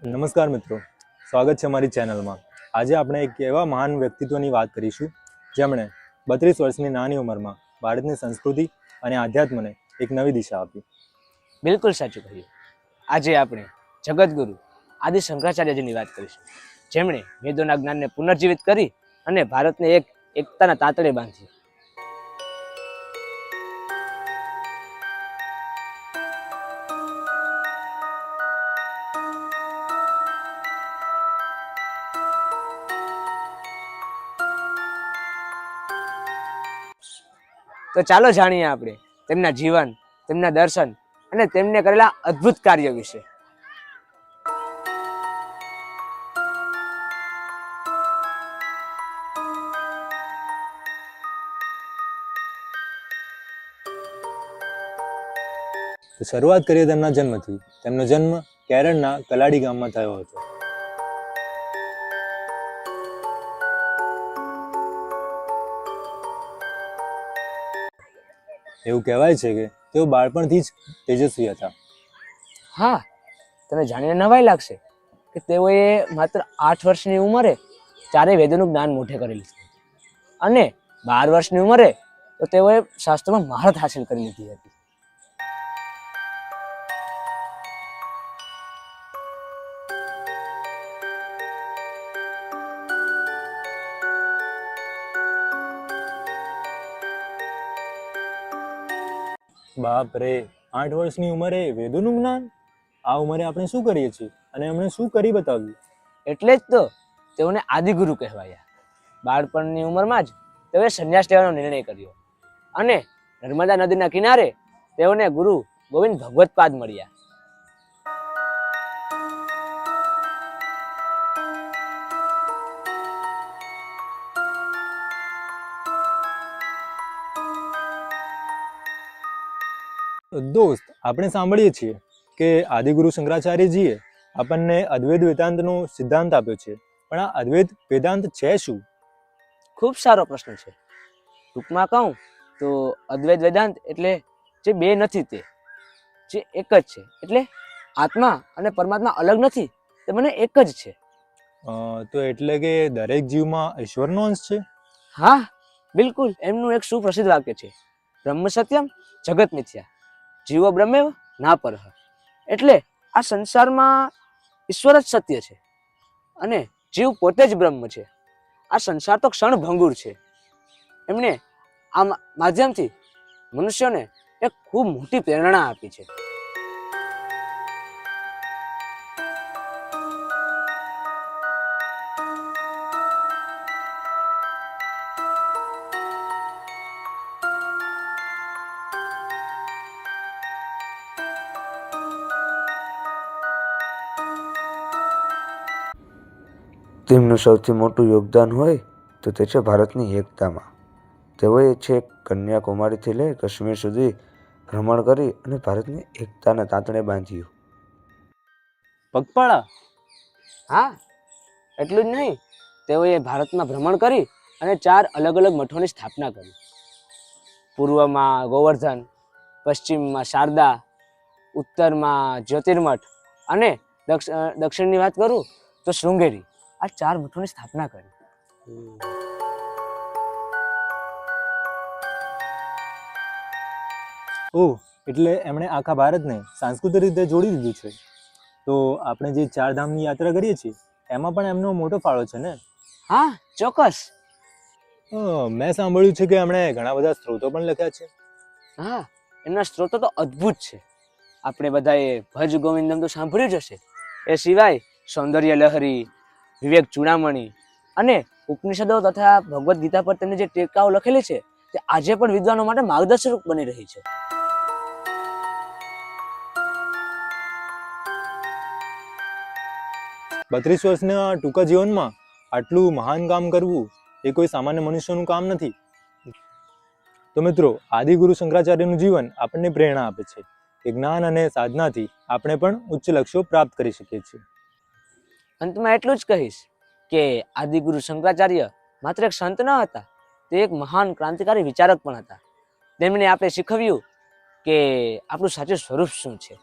નમસ્કાર મિત્રો, સ્વાગત છે અમારી ચેનલમાં. આજે આપણે એક એવા મહાન વ્યક્તિત્વની વાત કરીશું જેમણે 32 વર્ષની નાની ઉંમરમાં ભારતની સંસ્કૃતિ અને આધ્યાત્મને એક નવી દિશા આપી. બિલકુલ સાચું કહ્યું. આજે આપણે જગતગુરુ આદિ શંકરાચાર્યજીની વાત કરીશું, જેમણે વેદોના જ્ઞાનને પુનર્જીવિત કરી અને ભારતને એકતાના તાતડે બાંધ્યું. તો ચાલો જાણીએ આપણે તેમના જીવન, તેમના દર્શન અને તેમને કરેલા અદ્ભુત કાર્ય વિશે. તો શરૂઆત કરીએ તેમના જન્મથી. તેમનો જન્મ કેરળના કલાડી ગામમાં થયો હતો. એવું કહેવાય છે કે તેઓ બાળપણથી જ તેજસ્વી હતા. હા, તમે જાણીને નવાઈ લાગશે કે તેઓએ માત્ર 8 વર્ષની ઉંમરે ચારેય વેદોનું જ્ઞાન મોઢે કરી લીધું અને 12 વર્ષની ઉંમરે તો તેઓએ શાસ્ત્રોમાં મહારત હાસિલ કરી લીધી હતી. બાપ રે, 8 વર્ષની ઉંમરે વેદોનું જ્ઞાન! આ ઉંમરે આપણે શું કરીએ છીએ અને એમણે શું કરી બતાવ્યું? એટલે જ તો તેઓને આદિગુરુ કહેવાયા. બાળપણની ઉંમરમાં જ તેઓએ સંન્યાસ લેવાનો નિર્ણય કર્યો અને નર્મદા નદીના કિનારે તેઓને ગુરુ ગોવિંદ ભગવતપાદ મળ્યા. દોસ્ત, આપણે સાંભળીએ છીએ કે આદિગુરુ શંકરાચાર્યજીએ આપણને અદ્વૈત વેદાંતનો સિદ્ધાંત આપ્યો છે, પણ આ અદ્વૈત વેદાંત છે શું? ખૂબ સારો પ્રશ્ન છે. ટૂંકમાં કહું તો અદ્વૈત વેદાંત એટલે જે બે નથી તે જે એક જ છે, એટલે આત્મા અને પરમાત્મા અલગ નથી, તે મને એક જ છે. તો એટલે કે દરેક જીવમાં ઈશ્વરનો અંશ છે? હા, બિલકુલ. એમનું એક સુપ્રસિદ્ધ વાક્ય છે, બ્રહ્મ સત્યમ જગત મિથ્યા જીવો બ્રહ્મેવ ના પરહ. એટલે આ સંસારમાં ઈશ્વર જ સત્ય છે અને જીવ પોતે જ બ્રહ્મ છે. આ સંસાર તો ક્ષણભંગુર છે. એમણે આ માધ્યમથી મનુષ્યોને એક ખૂબ મોટી પ્રેરણા આપી છે. તેમનું સૌથી મોટું યોગદાન હોય તો તે છે ભારતની એકતામાં. તેઓએ છેક કન્યાકુમારીથી લઈ કાશ્મીર સુધી ભ્રમણ કરી અને ભારતની એકતાના તાંતણે બાંધ્યું. પગપાળા? હા, એટલું જ નહીં, તેઓએ ભારતમાં ભ્રમણ કરી અને 4 અલગ અલગ મઠોની સ્થાપના કરી. પૂર્વમાં ગોવર્ધન, પશ્ચિમમાં શારદા, ઉત્તરમાં જ્યોતિર્મઠ અને દક્ષિણની વાત કરું તો શૃંગેરી. આ 4 મઠોની સ્થાપના કરી. ઓહ, એટલે એમણે આખા ભારતને સાંસ્કૃતિક રીતે જોડી દીધું છે. તો આપણે જે 4 ધામની યાત્રા કરીએ છીએ એમાં પણ એમનો મોટો ફાળો છે ને? હા, ચોક્કસ. મેં સાંભળ્યું છે કે એમણે ઘણા બધા સ્ત્રોતો પણ લખ્યા છે. હા, એમના સ્ત્રોતો તો અદ્ભુત છે. આપણે બધાએ ભજ ગોવિંદમ તો સાંભળ્યું જ હશે. એ સિવાય સૌંદર્ય લહરી, વિવેક ચૂડામણી અને ઉપનિષદો તથા ભગવદ્ ગીતા પર તેમની જે ટીકાઓ લખેલી છે તે આજે પણ વિદ્વાનો માટે માર્ગદર્શક બની રહી છે. બત્રીસ વર્ષના ટૂંકા જીવનમાં આટલું મહાન કામ કરવું એ કોઈ સામાન્ય મનુષ્યનું કામ નથી. તો મિત્રો, આદિગુરુ શંકરાચાર્યનું જીવન આપણને પ્રેરણા આપે છે કે જ્ઞાન અને સાધનાથી આપણે પણ ઉચ્ચ લક્ષ્યો પ્રાપ્ત કરી શકીએ છીએ. અંતમાં એટલું જ કહીશ કે આદિગુરુ શંકરાચાર્ય માત્ર એક સંત ન હતા, તે એક મહાન ક્રાંતિકારી વિચારક પણ હતા. તેમણે આપણે શીખવ્યું કે આપણું સાચું સ્વરૂપ શું છે.